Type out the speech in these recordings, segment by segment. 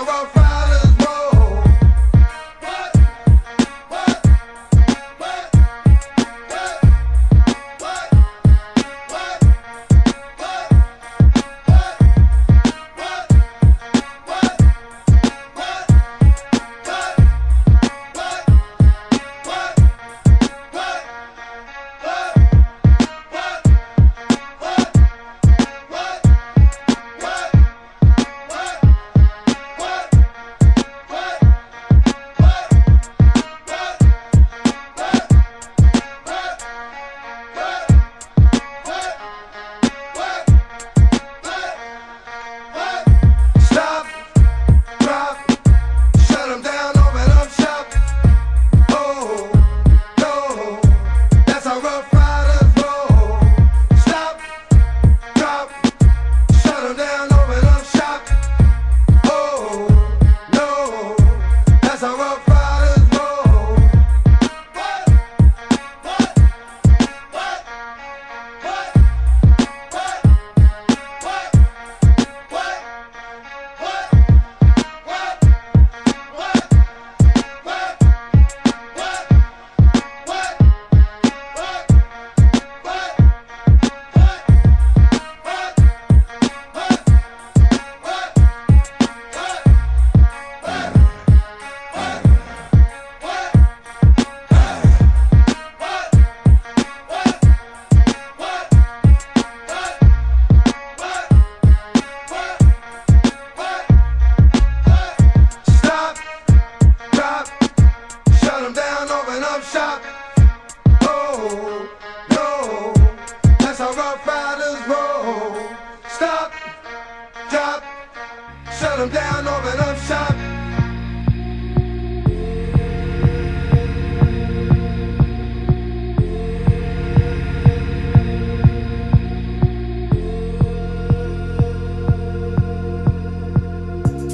how Rough Riders roll. What? What? What? What? What? What? Stop, drop, shut 'em down, open up shop. Oh, no, that's how Rough Riders roll. Stop, drop, shut 'em down, open up shop. Oh, no, that's how Rough Riders roll. What? What? What? What? What? What? Stop, drop, shut 'em down, open up shop. Oh, no, that's how Rough Riders roll. Stop, drop, shut 'em down, open up shop.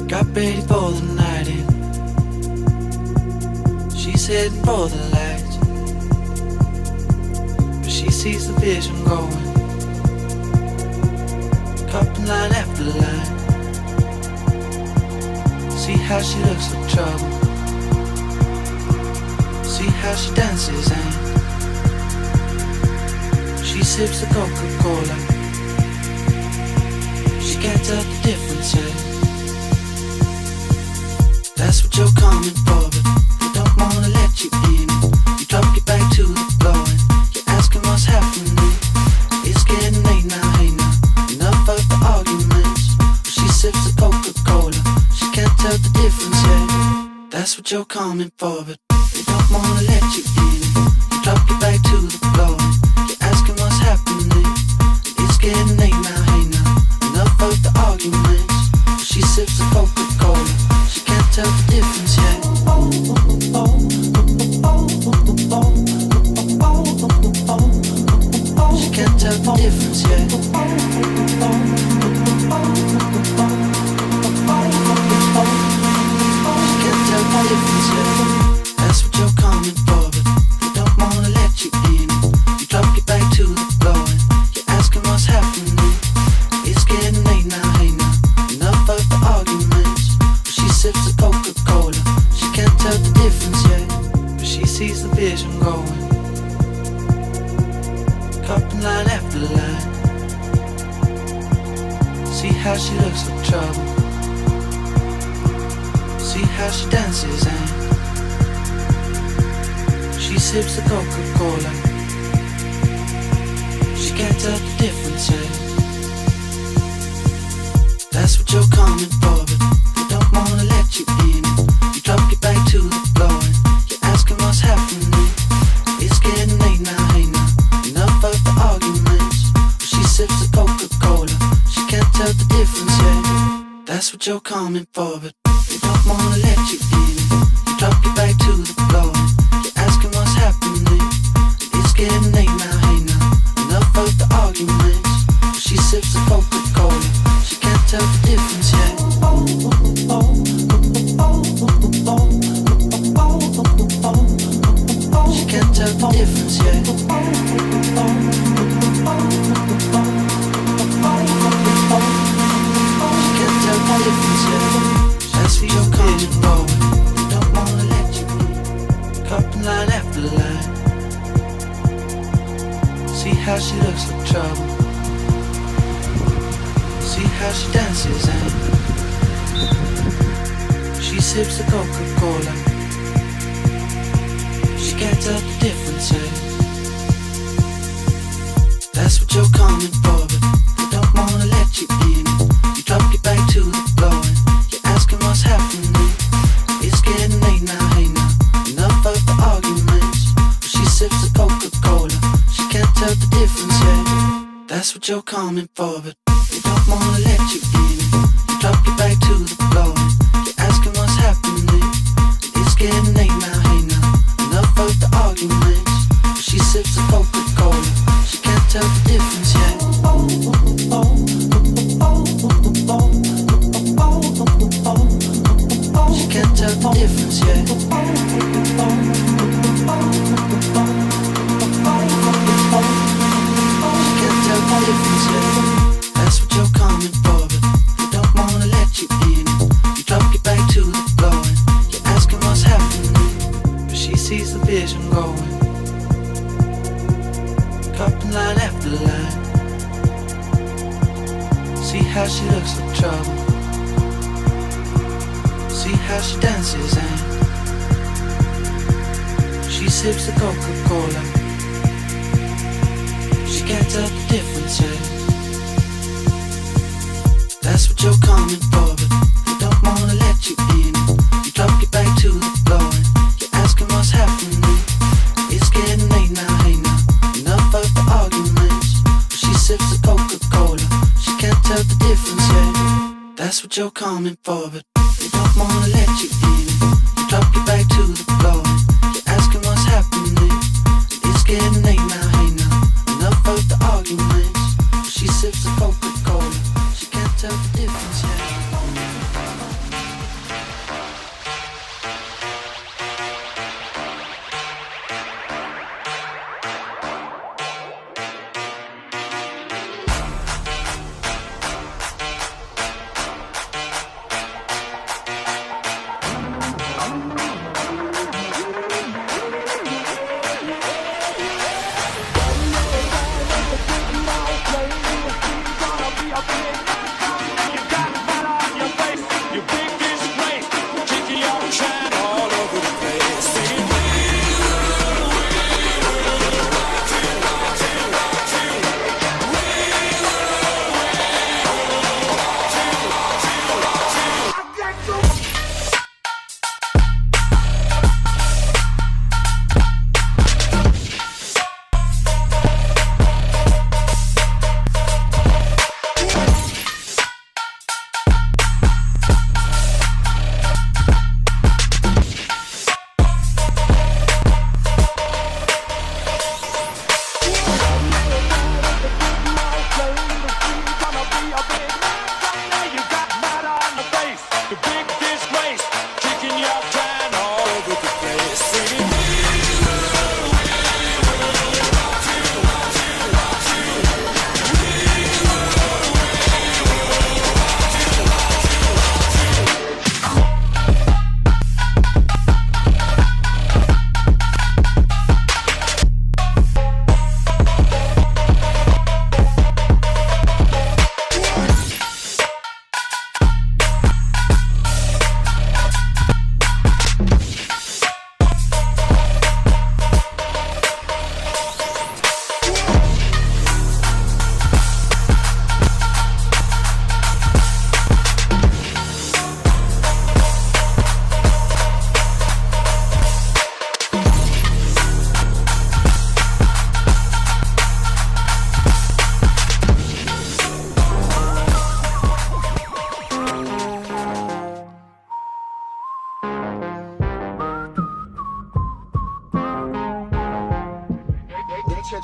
Got ready for the night in. She's heading for the lights, but she sees the vision going. Couple line after line. See how she looks for trouble. See how she dances and she sips the Coca-Cola. She can't tell the difference yet. That's what you're coming for, but they don't wanna let you in. You drop your back to the floor and you're asking what's happening. It's getting late now, hey now. Enough of the arguments. But she sips the Coca-Cola. She can't tell the difference yet. That's what you're coming for, but they don't wanna let you in. You drop your back to the floor and you're asking what's happening. It's getting late now, hey now. Enough of the arguments. But she sips the Coca-Cola. She can't tell the difference yet. She can't tell the difference yet. She can't tell the difference yet. That's what you're coming for, but they don't wanna let you in. You drop your back to the floor and you're asking what's happening. It's getting late now, hey now. Enough of the arguments. But she sips the Coca-Cola. She can't tell the difference yet, but she sees the vision going. Couple line after line. See how she looks for trouble. See how she dances and she sips the Coca-Cola. She can't tell the difference yet. That's what you're coming for, but they don't wanna let you in. You drop your back to the floor and you're asking what's happening. It's getting late now, hey now. Enough of the arguments. But she sips the Coca-Cola. She can't tell the difference yet. That's what you're coming for, but they don't wanna let you in. You drop your back to the floor and you're asking what's happening. It's getting late now, hey now. Enough of the arguments. But she sips the Coca-Cola. She can't tell the difference yet. She can't tell the difference yet. She can't tell the difference yet. That's for how she looks like trouble. See how she dances and she sips the Coca-Cola. She can't tell the difference, eh? That's what you're coming for, but they don't wanna let you in. You drop your back to the floor and you're asking what's happening. It's getting late now, hey now. Enough of the arguments. She sips the Coca-Cola. She can't tell the difference, yeah. That's what you're coming for, but they don't wanna let you in. You drop your back to the floor and you're asking what's happening. It's getting late now, hey now. Enough of the arguments. She sips the Coca-Cola. She can't tell the difference, yeah. She can't tell the difference, yeah. She can't tell the difference, yeah. That's what you're coming for, but they don't wanna let you in. You drop your back to the floor and you're asking what's happening. But she sees the vision going, cupping line after line. See how she looks like trouble. See how she dances and she sips the Coca-Cola. She can't tell the difference, yeah. That's what you're coming for, but they don't wanna let you in. You drop your back to the floor and you're asking what's happening. It's getting late now, hey now. Enough of the arguments. She sips the Coca-Cola. She can't tell the difference, yeah. That's what you're coming for, but they don't wanna let you in. You drop your back to the floor and you're asking what's happening. It's getting late now, hey now. Enough of the arguments. She sips the Coca-Cola. She can't tell the difference, yeah.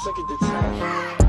Check it the time.